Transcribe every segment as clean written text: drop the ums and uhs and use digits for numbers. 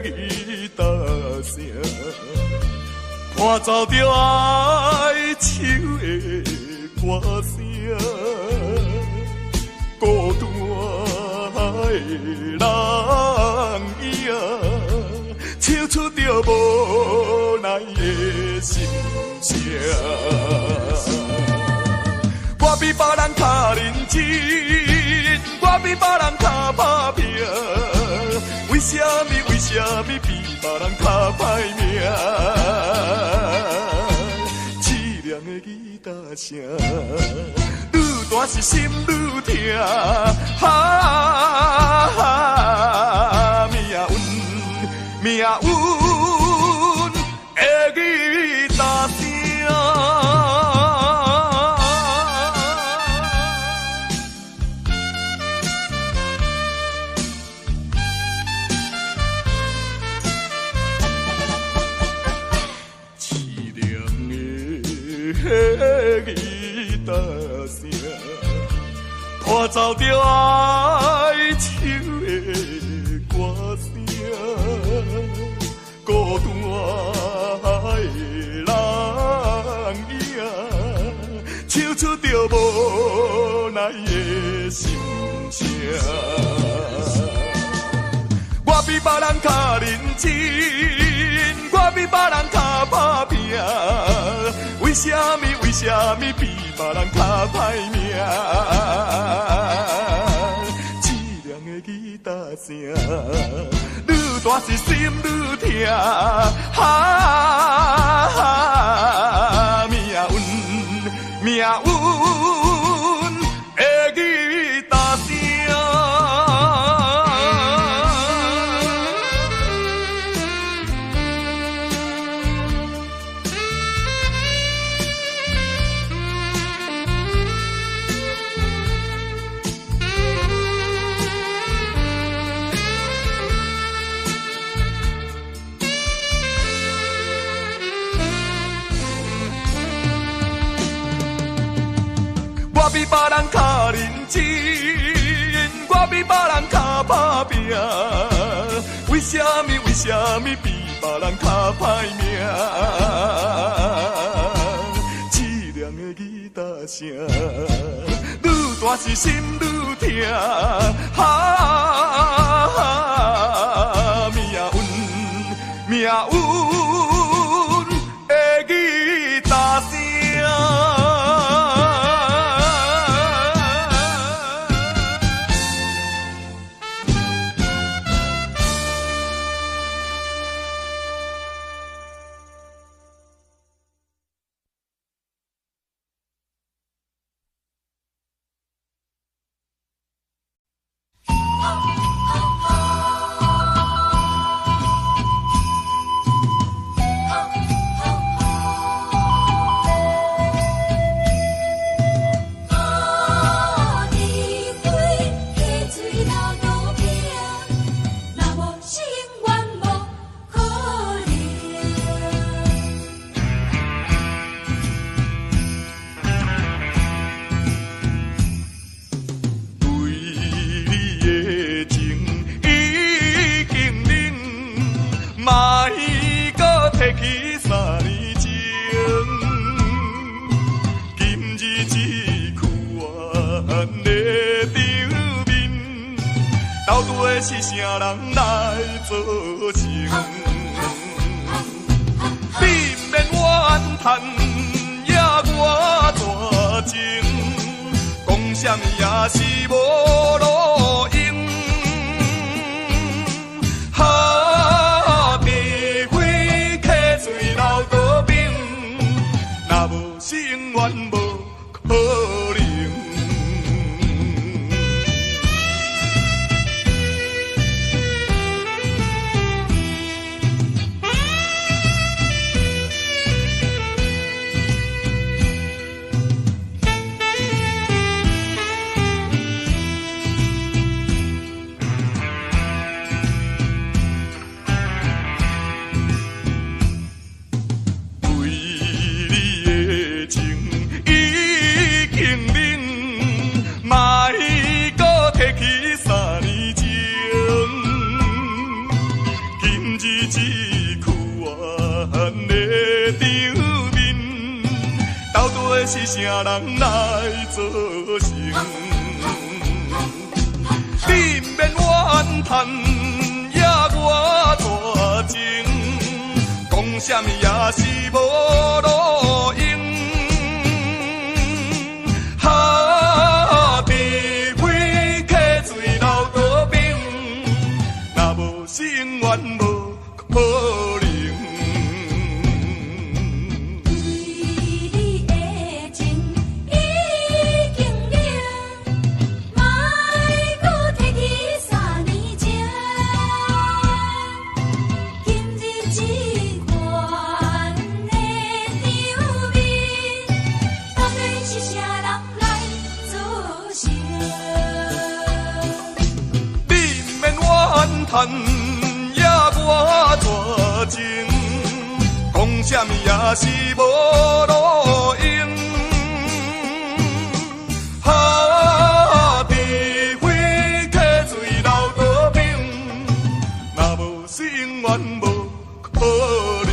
吉他声，伴奏着哀愁的歌声，孤单的人影，唱出着无奈的心声。我比别人较认真，我比别人较打拼，为什么比别人较歹命？凄凉的吉他声，愈大是心愈痛，命运的吉他声。吉他声，伴奏着哀愁的歌声，孤单的人影，唱出着无奈的心声。我比别人较认真，我比别人较打拼，为什么比别人较歹命？凄凉的吉他声，愈大是心愈痛，命运的吉他声。我比别人较认真，我比别人较打拼，为什么比别人较歹命？凄凉的吉他声，愈大是心愈痛，命运的吉他声。是啥人来做情？你免怨叹，也我大情，讲什么也是无路用。好地花客嘴流刀兵，若无生缘无可能。为你的情。底是啥人来造成？你不免怨叹，也我大情，讲什么也是无路用。哈，除非客水流倒冰，若无是永远无可能。叹也我大情，讲什么也是无路用。哈，除非客水流倒冰，若无是永远无可能。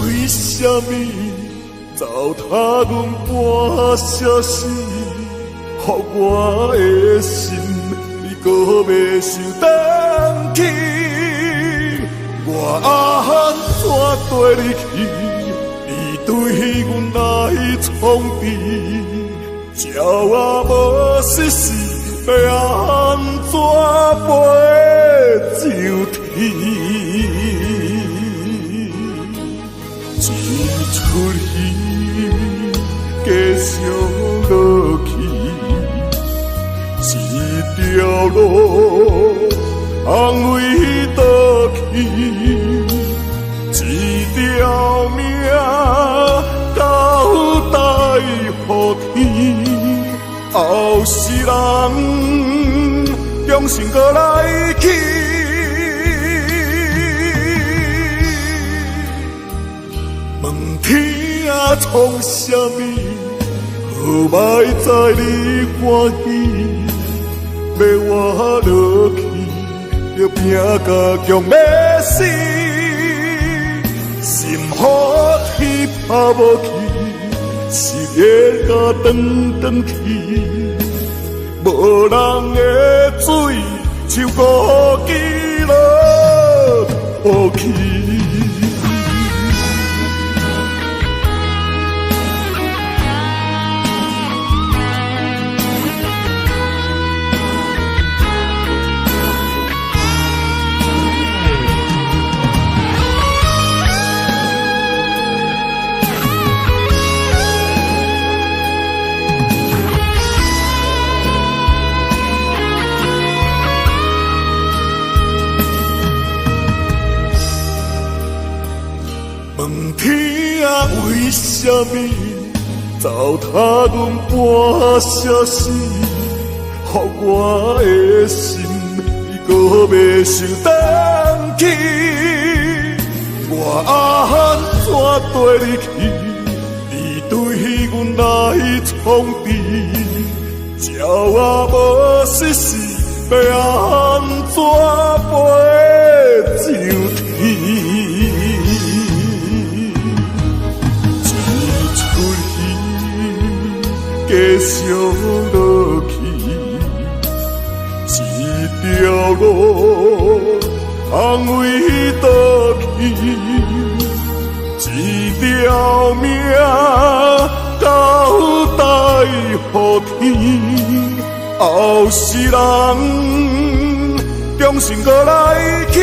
为什么糟蹋阮半小时，予我的心你搁袂想回去？我安怎跟你去？你对阮来创治，鸟仔无实事，要安怎飞上天？一出戏继续落去，一条路安慰倒去，一条命交代予天。后世人重新搁来起。天啊，创什么？何歹知你欢喜？要我落去，要拼甲强要死，心予天抛无去，是夜甲转转去，无人的水像孤枝落雨去。问天啊，为什么糟蹋阮半小时？予我的心你搁袂想回去？我安怎跟你去？你对阮来创治，鸟仔无实事，要安怎飞上天？继续落去，路，安慰倒去，一条命交代予天，后世人重新搁来去。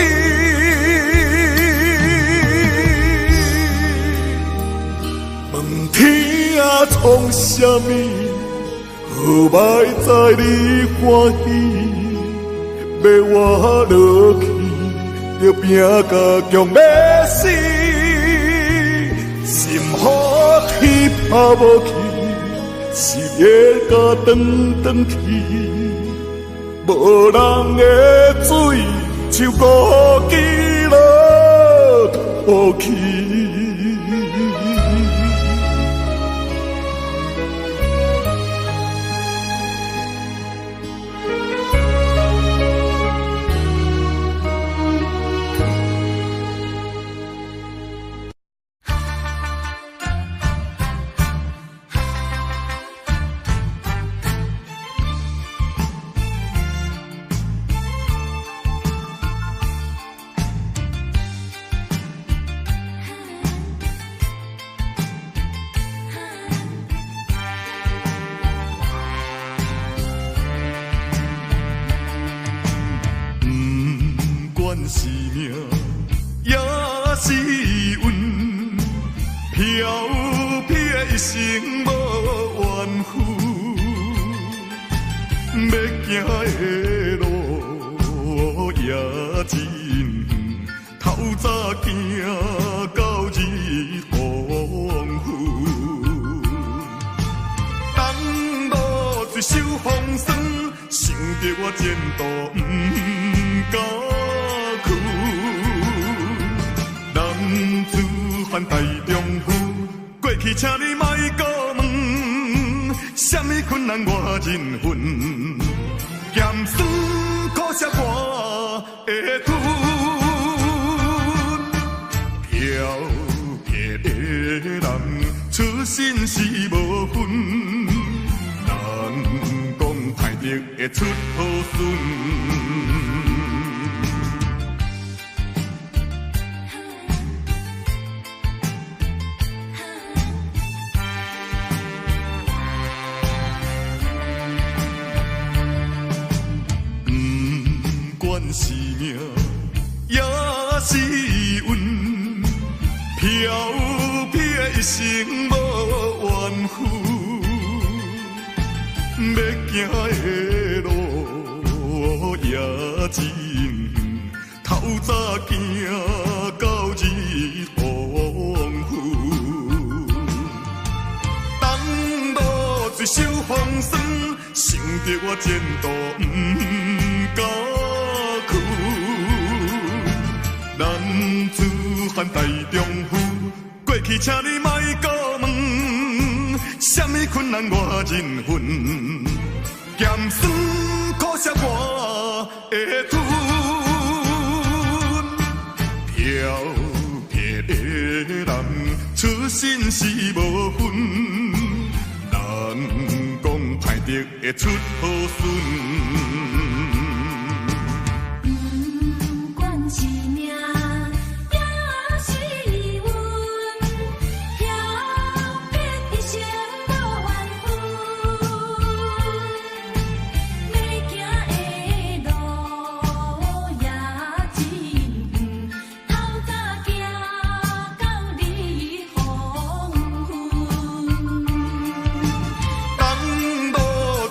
问天啊，创啥物？何歹知你欢喜？要我落去，着拼甲强要死。心予天抛无去，是夜甲转转去。无人的水，像孤枝落土去。是命，也是运，飘飘的一生无怨妇。要行的路也真远，透早行到日黄昏。当路一袖风霜，想着我前途不甘。犯大丈夫，过去请你莫搁问，什么困难我忍恨，咸酸苦涩我会吞。漂泊的人出身是无分，人讲歹得会出好孙。是命，也是运，飘飘的一生无怨妇。要行的路也真远，透早行到日黄昏。当路一袖风霜，想着我前途不甘。男子汉大丈夫，过去请你莫搁问，什么困难我忍恨，咸酸苦涩我会吞。漂泊的人出身是无分，人讲歹得会出好孙。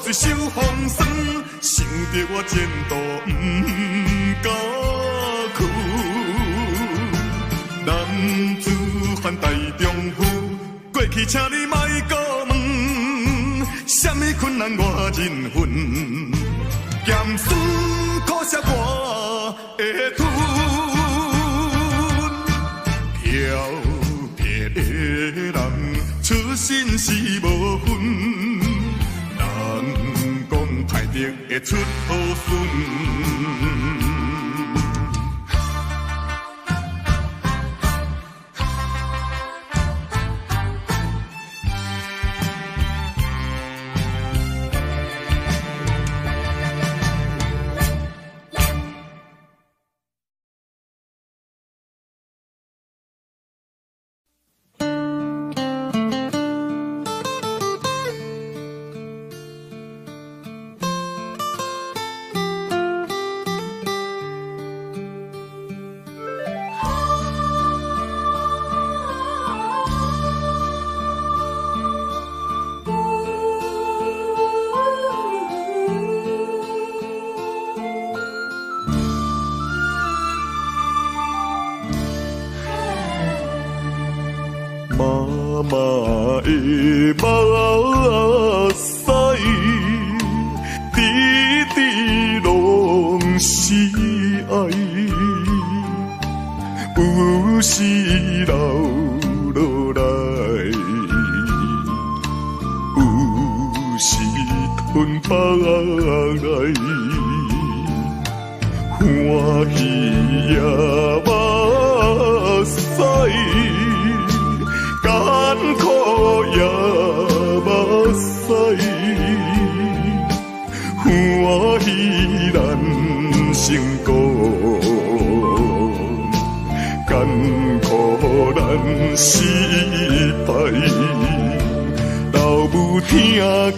一袖风霜，想着我前途不甘苦。男子汉大丈夫，过去请你莫搁问，什么困难我忍恨，咸酸苦涩我会吞。漂泊的人出身是无分。人讲歹得会出好孙。目屎，滴滴拢是爱，有时流落来，有时吞腹来，欢喜也目屎。艰苦也目屎，欢喜咱成功，艰苦咱失败。老母听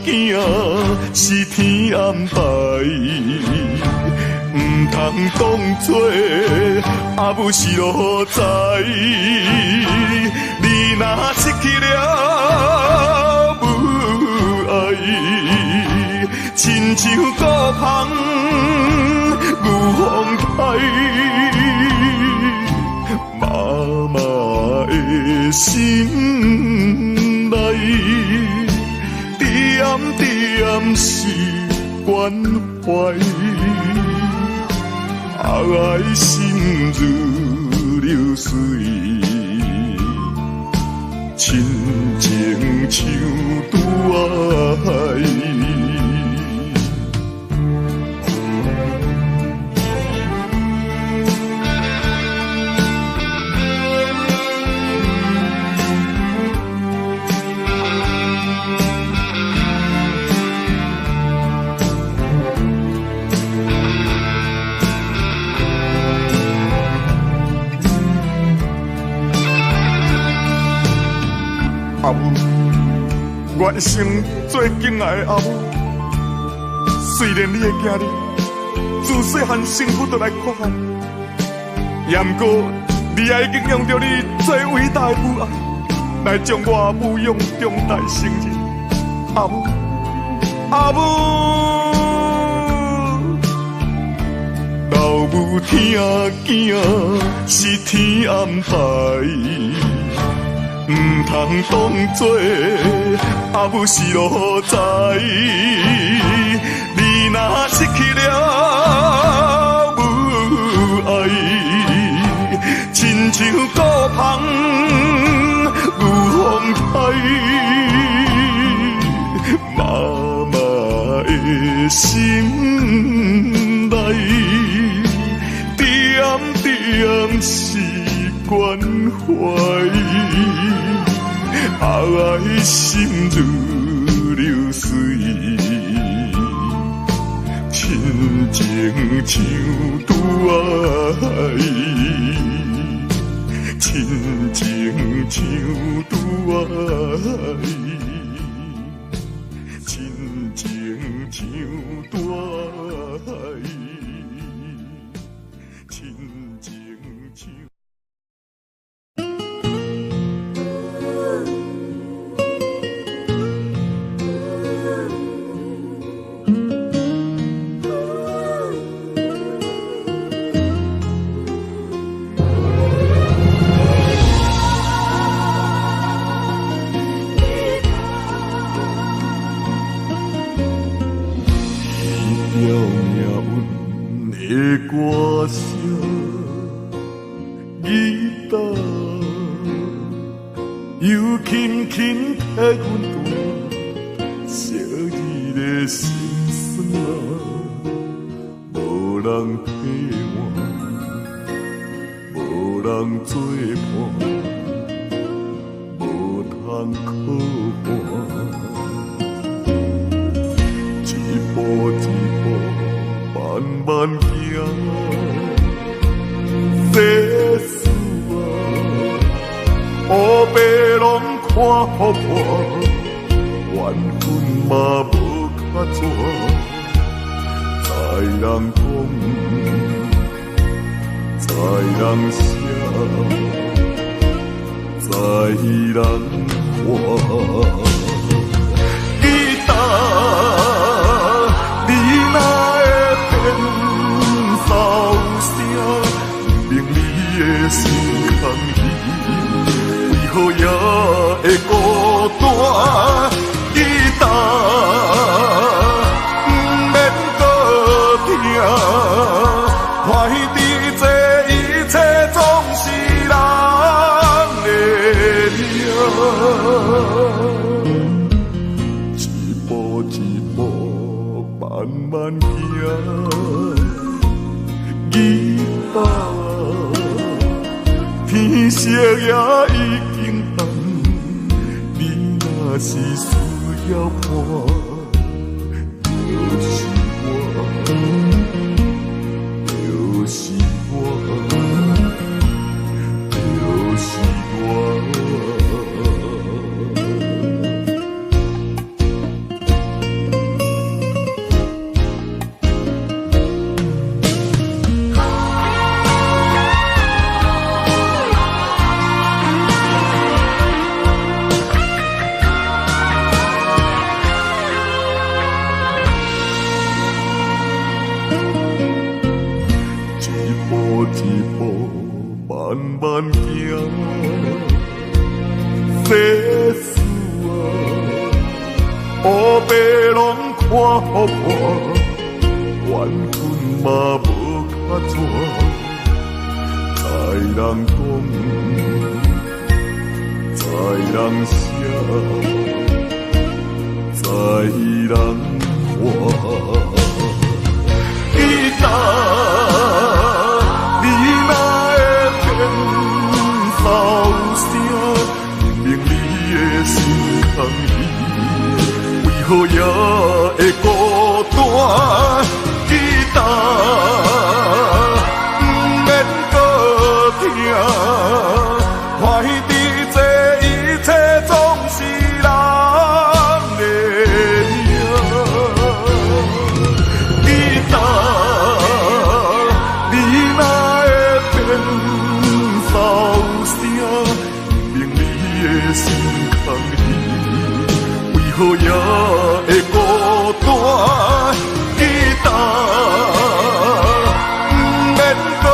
囝是天安排，唔通当作阿母是路在。你若失去了母爱，亲像孤芳有风台，妈妈的心内，点点是关怀，爱心如流水。亲情像拄爱，阿母，我一生最敬爱的阿母。虽然你的囝儿自细汉生父就来看海，也毋过你也已经用着你最伟大的母爱来将我母养长大成人。阿母，阿母，老母听囝是天安排。唔通当作阿母是路在，你若失去了母爱，亲像孤芳有风台，妈妈的心内，点点是关怀。爱心如流水，亲情像拄爱，亲情像拄爱，亲情像拄爱，亲情像。歌声，吉他又轻轻替阮弹，昔日的心酸啊，无人替换，无人作伴，无通可换，一步一步慢慢行。世事啊，黑白拢看互破，缘分嘛无较绝，在人讲，在人想，在人看。记得你若会变骚声，明你的心空虚，为何也会孤单？慢行，日头天色也已经暗，你若是需要伴，就是我，就是我，就是我。慢慢行，世事啊，黑白拢看予破，缘分嘛无较绝，在人讲，在人写，在人活。你有声，明明你的心空意，为何也会孤单？记得不免搁听，看彼这一切总是人的命。记得你哪会变？明明你的心空意，为何也会孤单？记得不免搁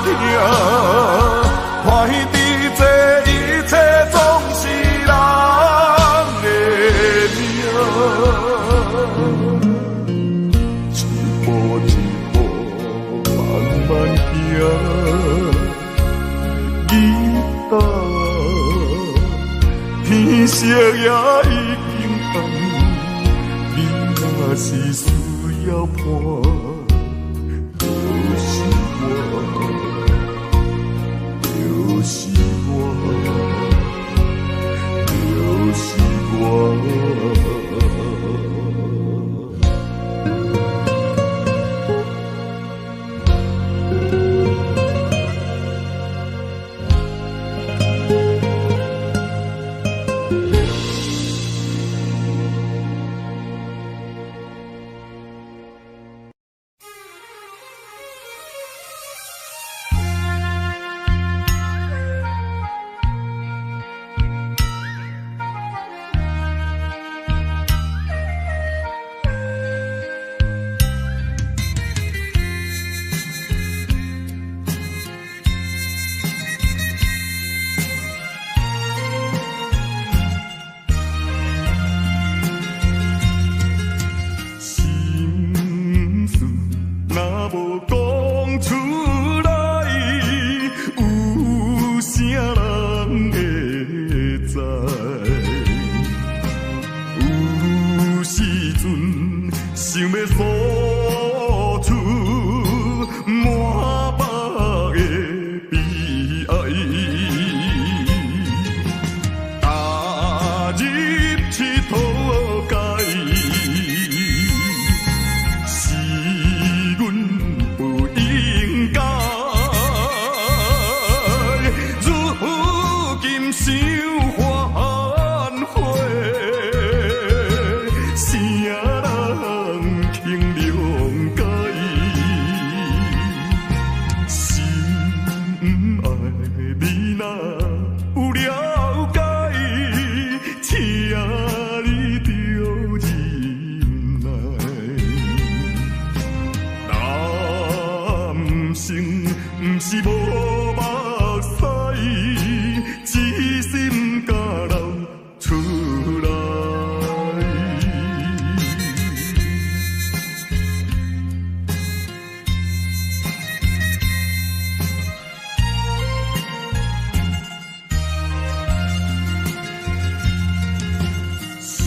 听，看彼这一切总是人的命，一步一步慢慢行。天色也已经暗，你若是需要伴，就是我，就是我，就是我。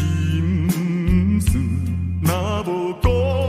心事若无讲。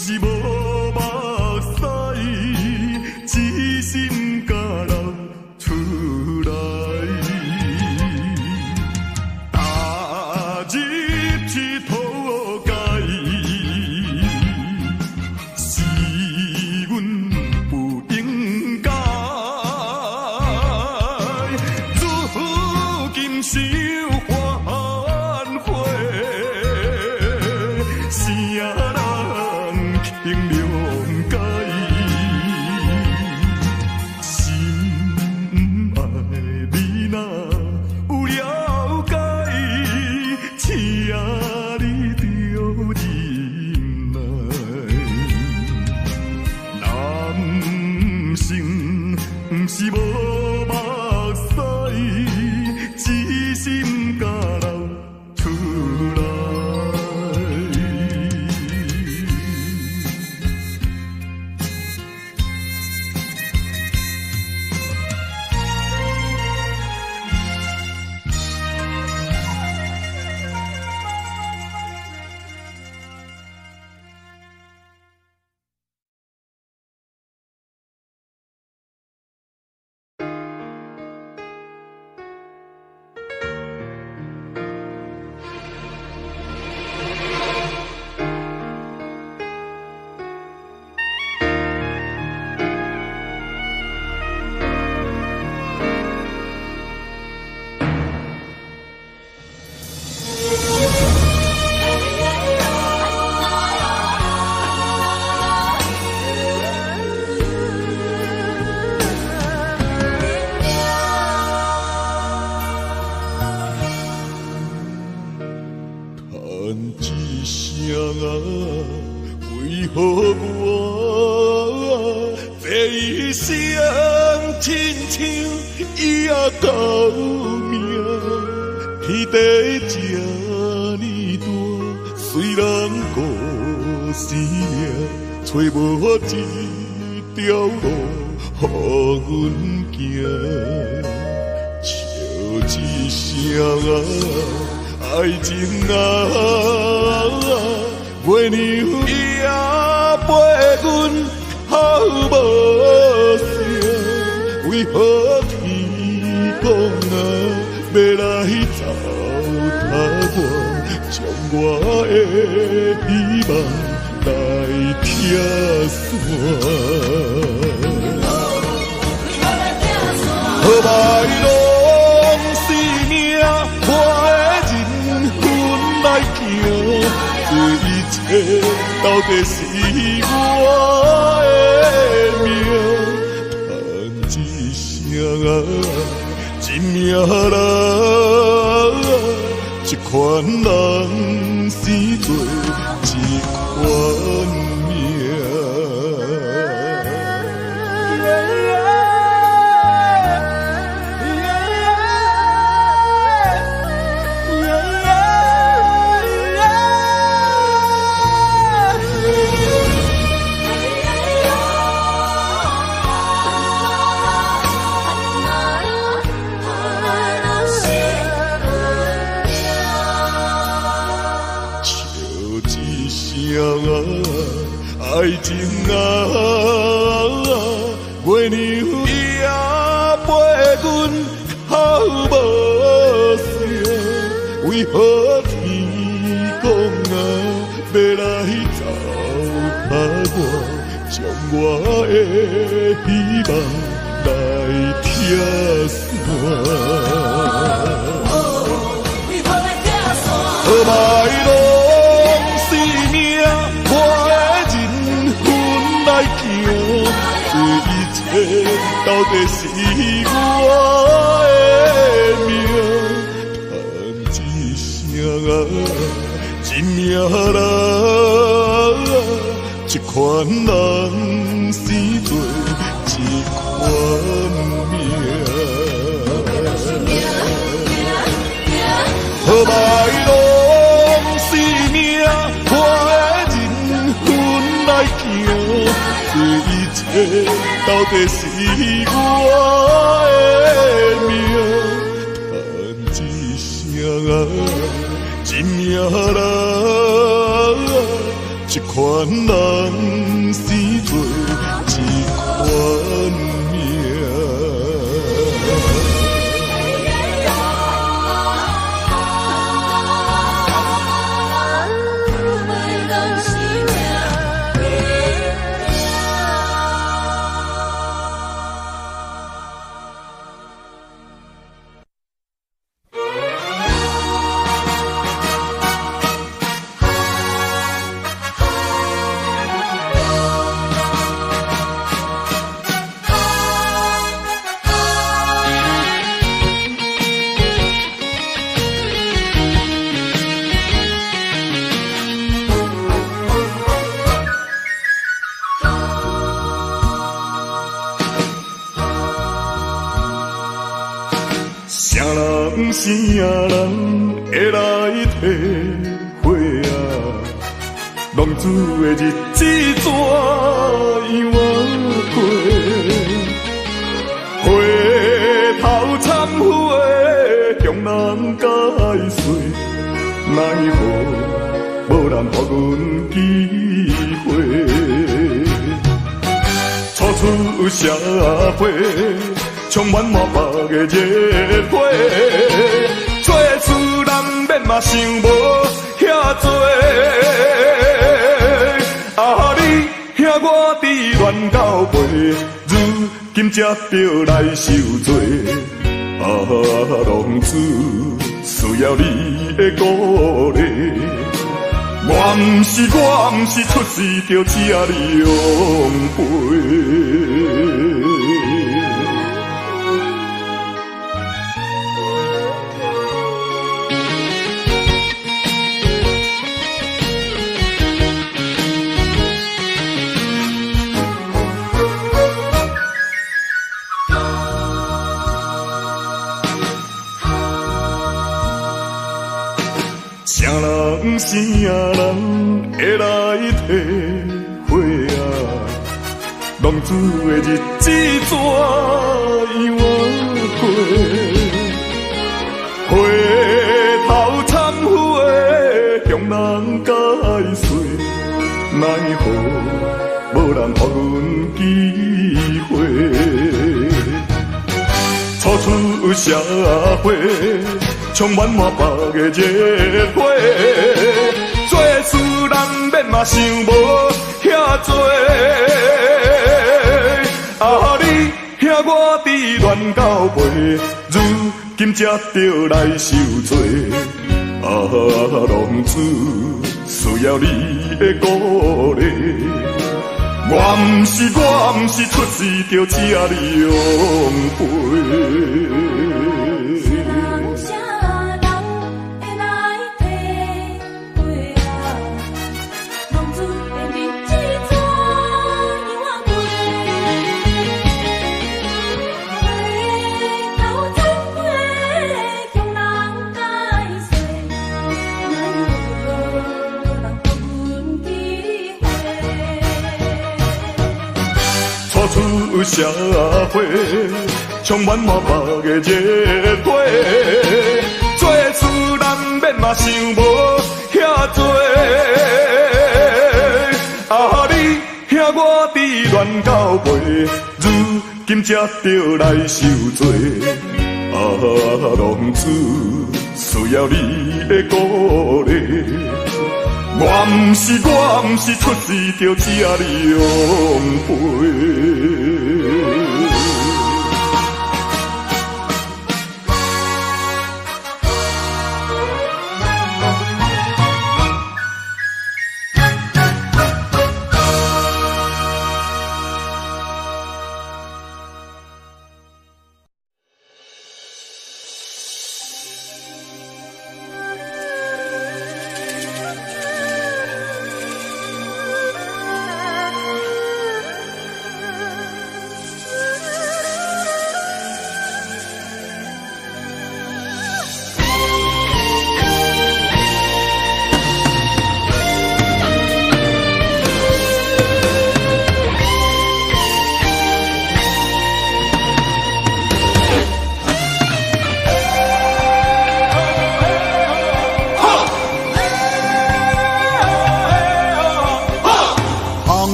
是无目屎，只心甲流出来。踏入这土界，是阮不应该。如今想反悔，啥人肯了解？心爱你若有了解，请你着忍耐。男性不是无目屎，只心甲流出来。叹一声啊，为何我这一生亲像伊也到命？天地这呢大，虽然孤生命，找无一条路予阮行。笑一声啊，爱情啊，月娘也陪阮好无声，为何天公啊要来糟蹋我，将我的希望来拆散？好歹拢是命，我的人分来行，这一切到底是我的命？叹一声啊，一命人，一款人生做一款命。爱情啊，月娘也陪阮好无声，为何天公啊要来糟蹋我，将我的希望来拆散？好歹拢是命，我的人分来行，这一切到底是我的命？叹一声啊，一命人，一款人生做一款命。好歹拢是命，我的人分来行，这一切到底是我的命？叹一声啊，一命人，一一款人生做一款命。啥人会来体会啊？浪子的日子怎样过？回头忏悔，向人解释，奈何无人给阮机会？初出社会。充满满腹的热火，做事人免嘛想无遐多。啊，你兄我伫乱到背，如今才着来受罪。啊，浪子需要你的鼓励。我毋是出世着请你养陪。啥人会来体会啊？浪子的日子怎样过？回头忏悔，向人解释，奈何无人给阮机会？初出社会。充满满腹的热火，做事人免嘛想无遐多。啊，你兄我伫乱到背，如今才着来受罪。啊，浪子需要你的鼓励。我毋是出世着请你养陪。出社会，充满满腹的热火，做事人免嘛想无遐多。啊，你兄我伫乱到背，如今才着来受罪。啊，浪子需要你的鼓励。我毋是出世着请你养陪。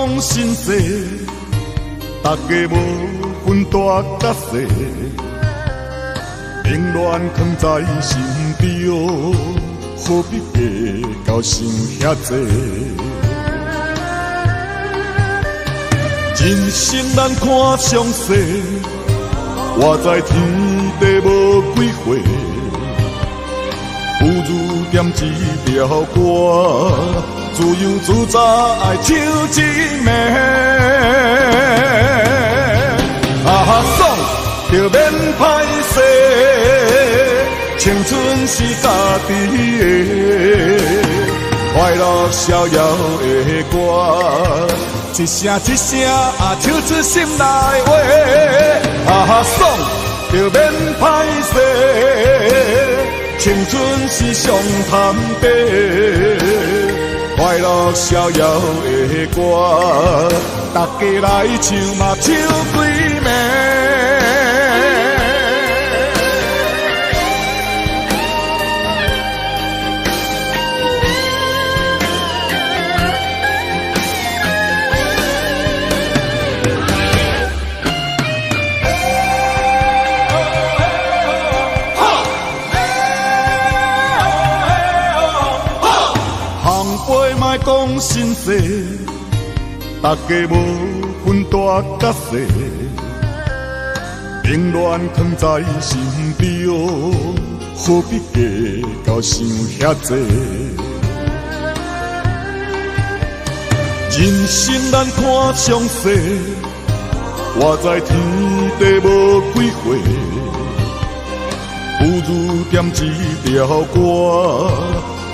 讲心事，大家无分大甲小，冷暖藏在心中，何必计较想遐济？人生咱看详细，活在天地无几回。不如点一条歌，自由自在唱一暝。爽就免歹势，青春是家己的，快乐逍遥的歌，一声一声唱出心内话。爽就免歹势。青春是上谈白，快乐逍遥的歌，大家来唱嘛唱几暝。讲心事，大家无分大甲小，冷暖藏在心中，何必计较想遐济？人生咱看详细，活在天地无几回，不如点一条歌。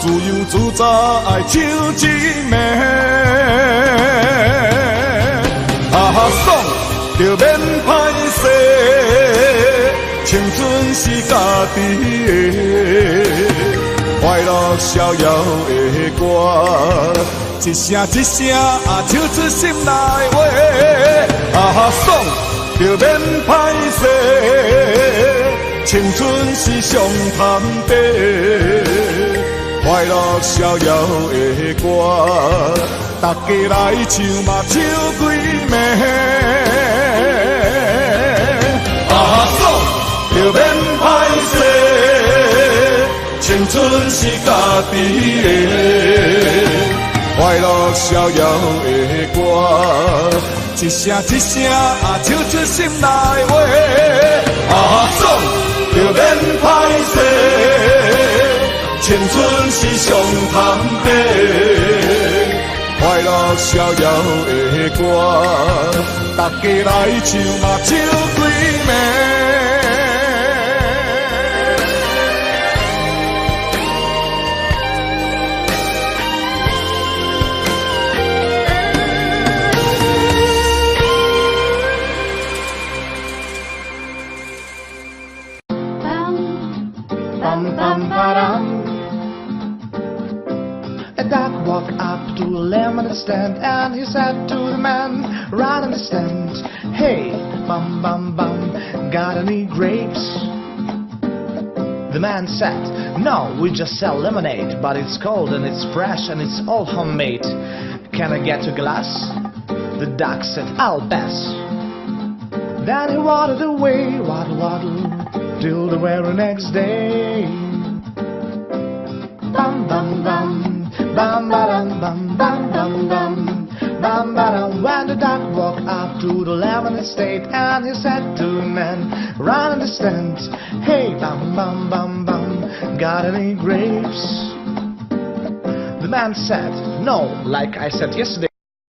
自由自在唱一暝，爽就免歹势，青春是家己的，快乐逍遥的歌，一声一声唱出心内话。爽就免歹势，青春是上谈白。快乐逍遥的歌，大家来唱嘛唱几暝。爽就免歹势，青春是家己的，快乐逍遥的歌，一声一声唱出心内话。爽就免歹势。青春是上谈白，快乐逍遥的歌，大家来唱嘛唱几暝。A duck walked up to a lemonade stand and he said to the man right on the stand, "Hey, bum bum bum, got any grapes?" The man said, "No, we just sell lemonade, but it's cold and it's fresh and it's all homemade. Can I get a glass?" The duck said, "I'll pass." Then he waddled away, waddle waddle, till the very next day. Bum bum bum, bum ba-dum bum bum bum bum, bum ba-dum. When the duck walked up to the lemonade stand and he said to the man right on the stand, "Hey, bum bum bum bum, got any grapes?" The man said, "No, like I said yesterday."